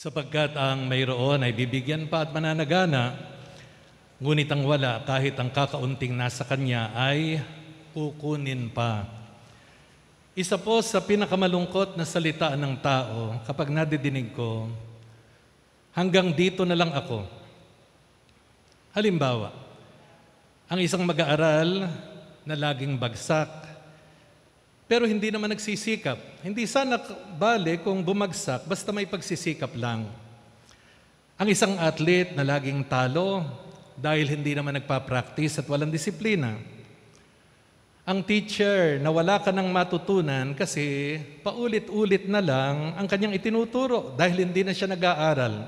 Sapagkat ang mayroon ay bibigyan pa at mananagana, ngunit ang wala kahit ang kakaunting nasa kanya ay kukunin pa. Isa po sa pinakamalungkot na salita ng tao kapag nadidinig ko, hanggang dito na lang ako. Halimbawa, ang isang mag-aaral na laging bagsak, pero hindi naman nagsisikap. Hindi sana bale kung bumagsak, basta may pagsisikap lang. Ang isang athlete na laging talo dahil hindi naman nagpa-practice at walang disiplina. Ang teacher na wala ka nang matutunan kasi paulit-ulit na lang ang kanyang itinuturo dahil hindi na siya nag-aaral,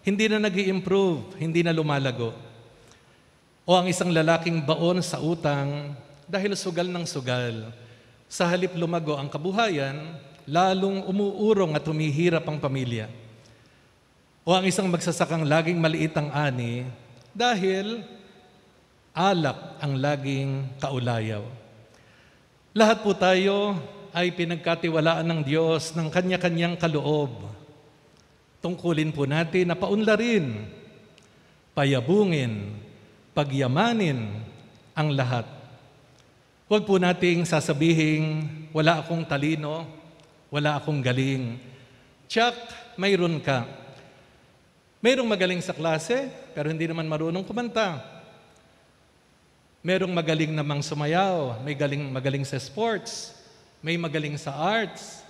hindi na nag-i-improve, hindi na lumalago. O ang isang lalaking baon sa utang dahil sugal ng sugal. Sa halip lumago ang kabuhayan, lalong umuurong at humihirap ang pamilya. O ang isang magsasakang laging maliit ang ani dahil alak ang laging kaulayaw. Lahat po tayo ay pinagkatiwalaan ng Diyos ng kanya-kanyang kaloob. Tungkulin po natin na paunlarin, payabungin, pagyamanin ang lahat. Huwag po nating sasabihin, wala akong talino, wala akong galing. Tsak, mayroon ka. Mayroong magaling sa klase, pero hindi naman marunong kumanta. Mayroong magaling namang sumayaw, may magaling sa sports, may magaling sa arts,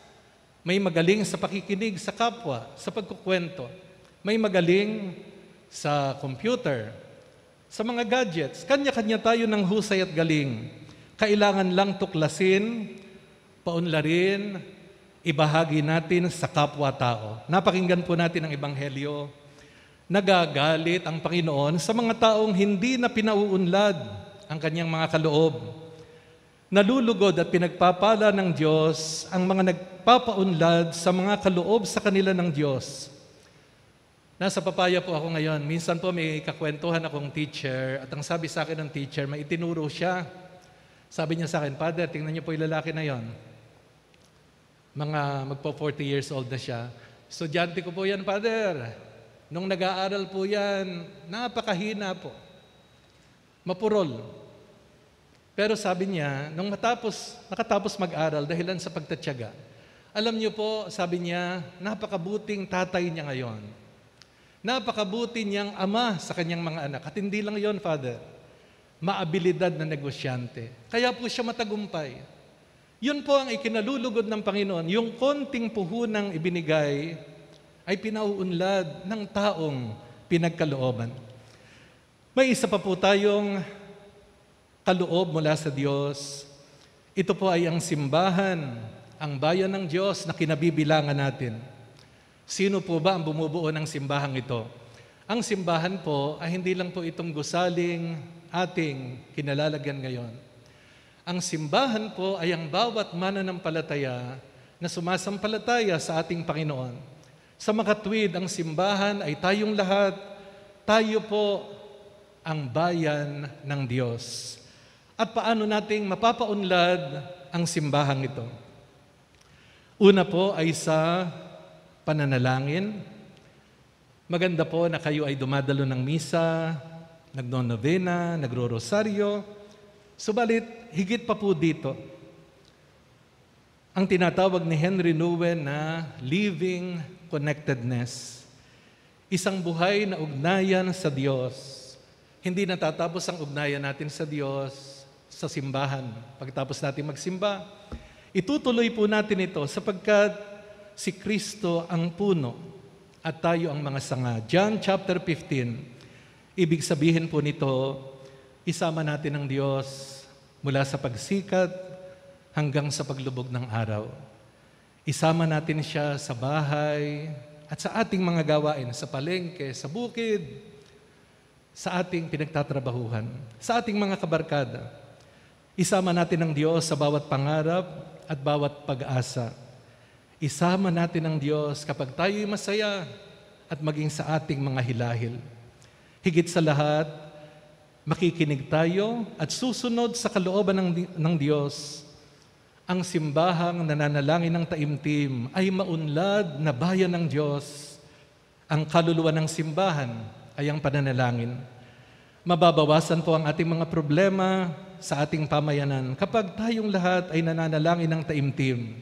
may magaling sa pakikinig sa kapwa, sa pagkukwento, may magaling sa computer, sa mga gadgets. Kanya-kanya tayo ng husay at galing. Kailangan lang tuklasin, paunlarin, ibahagi natin sa kapwa-tao. Napakinggan po natin ang Ebanghelyo. Nagagalit ang Panginoon sa mga taong hindi na pinauunlad ang kanyang mga kaloob. Nalulugod at pinagpapala ng Diyos ang mga nagpapaunlad sa mga kaloob sa kanila ng Diyos. Nasa Papaya po ako ngayon. Minsan po may kakwentuhan akong teacher at ang sabi sa akin ng teacher, may itinuro siya. Sabi niya sa akin, Father, tingnan niyo po yung lalaki na yon. Magpo 40 years old na siya. Estudyante ko po yan, Father. Nung nag-aaral po yan, napakahina po. Mapurol. Pero sabi niya, nung nakatapos mag-aral dahilan sa pagtatyaga, alam niyo po, sabi niya, napakabuting tatay niya ngayon. Napakabuti niyang ama sa kanyang mga anak. At hindi lang yon, Father. Maabilidad na negosyante. Kaya po siya matagumpay. Yun po ang ikinalulugod ng Panginoon. Yung konting puhunang ibinigay ay pinauunlad ng taong pinagkalooban. May isa pa po tayong kaloob mula sa Diyos. Ito po ay ang simbahan, ang bayan ng Diyos na kinabibilangan natin. Sino po ba ang bumubuo ng simbahang ito? Ang simbahan po ay hindi lang po itong gusaling ating kinalalagyan ngayon. Ang simbahan po ay ang bawat mananampalataya na sumasampalataya sa ating Panginoon. Sa makatwid, ang simbahan ay tayong lahat. Tayo po ang bayan ng Diyos. At paano nating mapapaunlad ang simbahang ito? Una po ay sa pananalangin. Maganda po na kayo ay dumadalo ng misa, nagnonovena, nagro-rosaryo. Subalit, higit pa po dito, ang tinatawag ni Henry Nouwen na living connectedness. Isang buhay na ugnayan sa Diyos. Hindi natatapos ang ugnayan natin sa Diyos sa simbahan. Pagkatapos natin magsimba, itutuloy po natin ito sapagkat si Kristo ang puno at tayo ang mga sanga. John chapter 15. Ibig sabihin po nito, isama natin ang Diyos mula sa pagsikat hanggang sa paglubog ng araw. Isama natin siya sa bahay at sa ating mga gawain, sa palengke, sa bukid, sa ating pinagtatrabahuhan, sa ating mga kabarkada. Isama natin ang Diyos sa bawat pangarap at bawat pag-asa. Isama natin ang Diyos kapag tayo'y masaya at maging sa ating mga hilahil. Higit sa lahat, makikinig tayo at susunod sa kalooban ng Diyos. Ang simbahang nananalangin ng taimtim ay maunlad na bayan ng Diyos ang kaluluwa ng simbahan ay ang pananalangin. Mababawasan po ang ating mga problema sa ating pamayanan kapag tayong lahat ay nananalangin ng taimtim.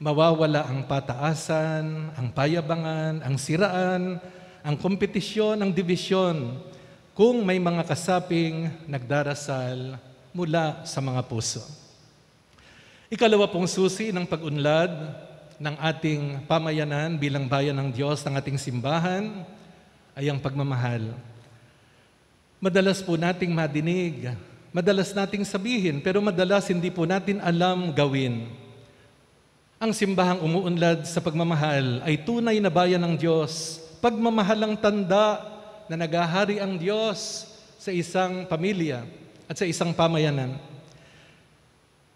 Mawawala ang pataasan, ang payabangan, ang siraan, ang kompetisyon, ang divisyon kung may mga kasaping nagdarasal mula sa mga puso. Ikalawa pong susi ng pag-unlad ng ating pamayanan bilang bayan ng Diyos, ng ating simbahan, ay ang pagmamahal. Madalas po nating madinig, madalas nating sabihin, pero madalas hindi po natin alam gawin. Ang simbahang umuunlad sa pagmamahal ay tunay na bayan ng Diyos. Pagmamahal ang tanda na naghahari ang Diyos sa isang pamilya at sa isang pamayanan.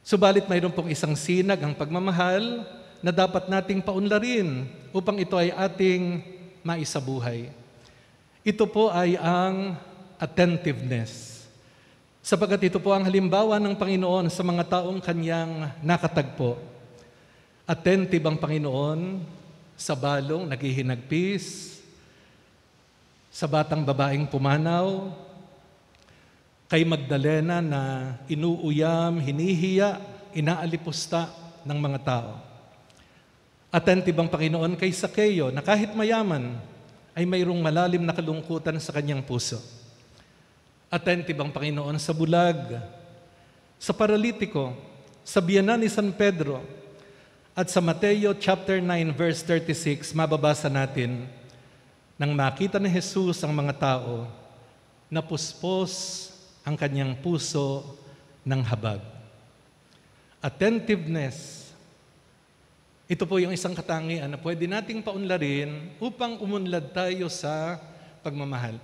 Subalit mayroon pong isang sinag ang pagmamahal na dapat nating paunlarin upang ito ay ating maisabuhay. Ito po ay ang attentiveness. Sapagkat ito po ang halimbawa ng Panginoon sa mga taong kanyang nakatagpo. Attentive ang Panginoon sa balong naghihinagpis, sa batang babaeng pumanaw, kay Magdalena na inuuyam, hinihiya, inaalipusta ng mga tao. Attentive ang Panginoon kay Sakeo na kahit mayaman ay mayroong malalim na kalungkutan sa kanyang puso. Attentive ang Panginoon sa bulag, sa paralitiko, sa biyanan ni San Pedro, at sa Mateo chapter 9 verse 36 mababasa natin, nang makita ni Jesus ang mga tao, napuspos ang kanyang puso ng habag. Attentiveness. Ito po yung isang katangian na pwede nating paunlarin upang umunlad tayo sa pagmamahal.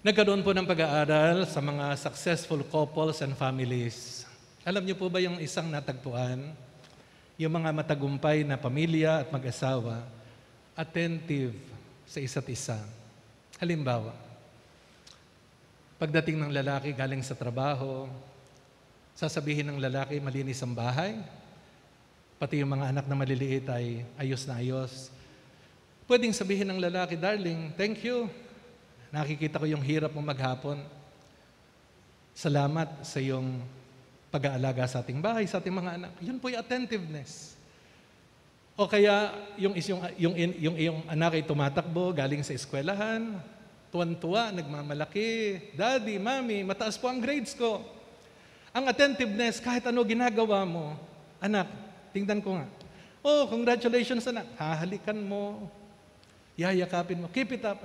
Nagkaroon po ng pag-aaral sa mga successful couples and families. Alam niyo po ba yung isang natagpuan? Yung mga matagumpay na pamilya at mag-asawa, attentive sa isa't isa. Halimbawa, pagdating ng lalaki galing sa trabaho, sasabihin ng lalaki, malinis ang bahay. Pati yung mga anak na maliliit ay ayos na ayos. Pwedeng sabihin ng lalaki, darling, thank you. Nakikita ko yung hirap mo maghapon. Salamat sa iyong pag-aalaga sa ating bahay, sa ating mga anak. Yun po yung attentiveness. O kaya yung iyong anak ay tumatakbo galing sa eskwelahan, tuwan-tuwa, nagmamalaki, Daddy, Mommy, mataas po ang grades ko. Ang attentiveness, kahit ano ginagawa mo, anak, tingnan ko nga. Oh, congratulations anak. Hahalikan mo, yayakapin mo, keep it up.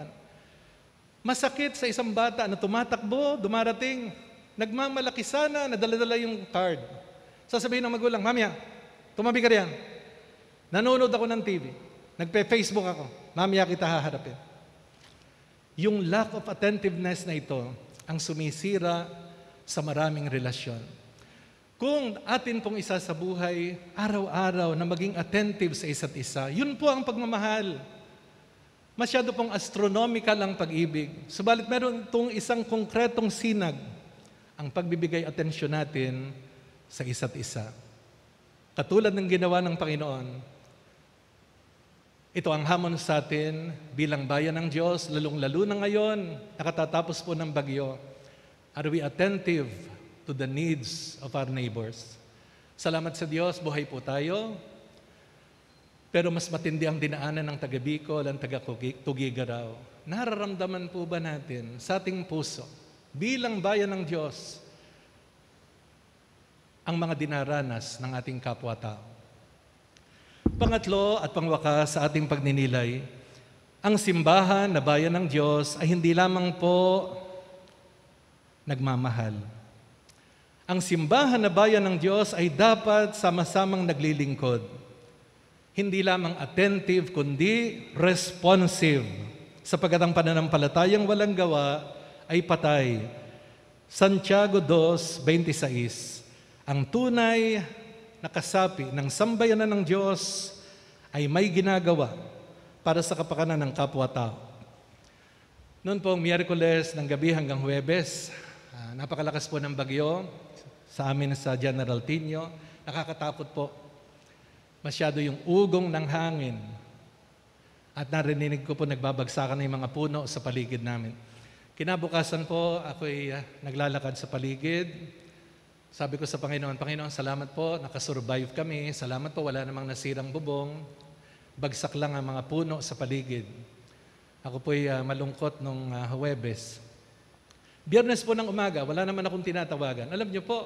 Masakit sa isang bata na tumatakbo, dumarating, nagmamalaki sana, nadala-dala yung card. Sasabihin ng magulang, Mami, tumabi ka riyan. Nanonood ako ng TV. Nagpe-Facebook ako. Mami, kita haharapin. Yung lack of attentiveness na ito ang sumisira sa maraming relasyon. Kung atin pong isa sa buhay, araw-araw na maging attentive sa isa't isa, yun po ang pagmamahal. Masyado pong astronomical ang pag-ibig. Subalit meron itong isang konkretong sinag, ang pagbibigay atensyon natin sa isa't isa. Katulad ng ginawa ng Panginoon, ito ang hamon sa atin bilang bayan ng Diyos, lalong-lalo na ngayon, nakatatapos po ng bagyo. Are we attentive to the needs of our neighbors? Salamat sa Diyos, buhay po tayo. Pero mas matindi ang dinaanan ng taga Bicol, ang taga Tugigaraw. Nararamdaman po ba natin sa ating puso, bilang bayan ng Diyos, ang mga dinaranas ng ating kapwa-tao? Pangatlo at pangwakas sa ating pagninilay, ang simbahan na bayan ng Diyos ay hindi lamang po nagmamahal. Ang simbahan na bayan ng Diyos ay dapat sama-samang naglilingkod. Hindi lamang attentive, kundi responsive. Sapagkat ang pananampalatayang walang gawa ay patay. Santiago 2:26, ang tunay na kasapi ng sambayanan ng Diyos ay may ginagawa para sa kapakanan ng kapwa-tao. Noon pong Miyerkules ng gabi hanggang Huwebes, napakalakas po ng bagyo sa amin sa General Tinio. Nakakatakot po. Masyado yung ugong ng hangin. At narinig ko po nagbabagsakan ng mga puno sa paligid namin. Kinabukasan po, ako'y naglalakad sa paligid. Sabi ko sa Panginoon, Panginoon, salamat po, nakasurvive kami. Salamat po, wala namang nasirang bubong. Bagsak lang ang mga puno sa paligid. Ako po'y malungkot nung Huwebes. Biyernes po ng umaga, wala naman akong tinatawagan. Alam niyo po,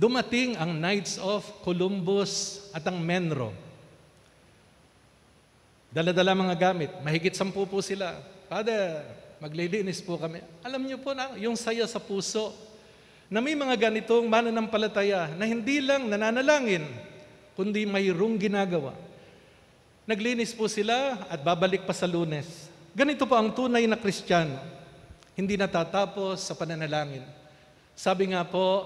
dumating ang Knights of Columbus at ang Menro. Dala-dala mga gamit, mahigit 10 po sila. Father, maglilinis po kami. Alam niyo po na yung saya sa puso na may mga ganitong mananampalataya na hindi lang nananalangin, kundi mayroong ginagawa. Naglinis po sila at babalik pa sa Lunes. Ganito po ang tunay na Kristiyano. Hindi natatapos sa pananalangin. Sabi nga po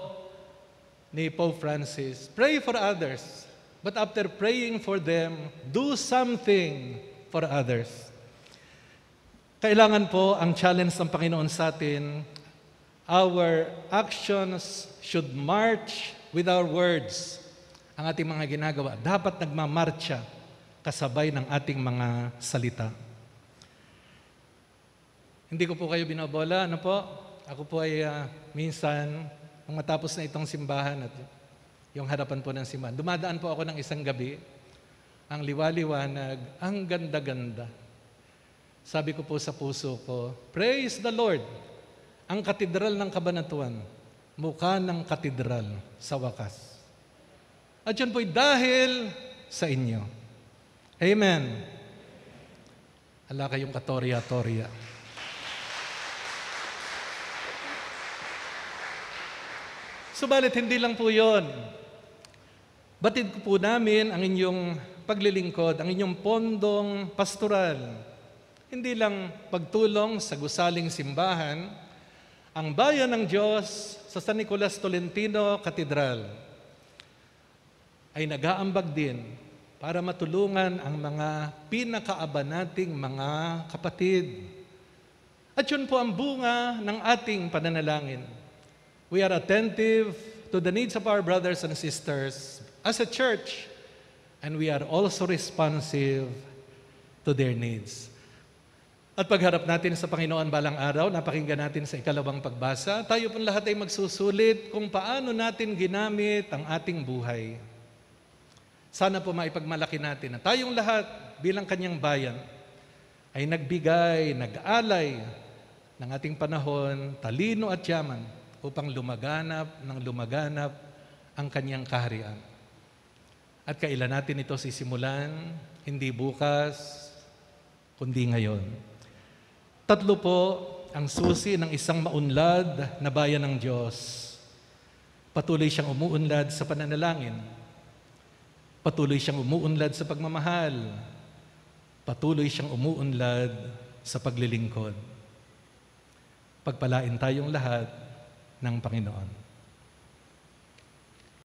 ni Pope Francis, pray for others, but after praying for them, do something for others. Kailangan po ang challenge ng Panginoon sa atin, our actions should march with our words. Ang ating mga ginagawa, dapat nagmamarcha kasabay ng ating mga salita. Hindi ko po kayo binobola, ano po? Ako po ay minsan, nung matapos na itong simbahan at yung harapan po ng simbahan, dumadaan po ako ng isang gabi, ang liwaliwanag, ang ganda-ganda. Sabi ko po sa puso ko, praise the Lord, ang katedral ng Kabanatuan, mukha ng katedral sa wakas. At yun po'y dahil sa inyo. Amen. Ala kayong katorya-torya. Subalit hindi lang po yun. Batid ko po namin ang inyong paglilingkod, ang inyong pondong pastoral. Hindi lang pagtulong sa gusaling simbahan, ang bayan ng Diyos sa San Nicolas Tolentino Cathedral ay nag-aambag din para matulungan ang mga pinakaaba nating mga kapatid. At yun po ang bunga ng ating pananalangin. We are attentive to the needs of our brothers and sisters as a church, and we are also responsive to their needs. At pagharap natin sa Panginoon balang araw, napakinggan natin sa ikalawang pagbasa, tayo pong lahat ay magsusulit kung paano natin ginamit ang ating buhay. Sana po maipagmalaki natin na tayong lahat bilang kanyang bayan ay nagbigay, nag-alay ng ating panahon, talino at yaman upang lumaganap ang kanyang kaharian. At kailan natin ito sisimulan? Hindi bukas, kundi ngayon. 3 po ang susi ng isang maunlad na bayan ng Diyos. Patuloy siyang umuunlad sa pananalangin. Patuloy siyang umuunlad sa pagmamahal. Patuloy siyang umuunlad sa paglilingkod. Pagpalain tayong lahat ng Panginoon.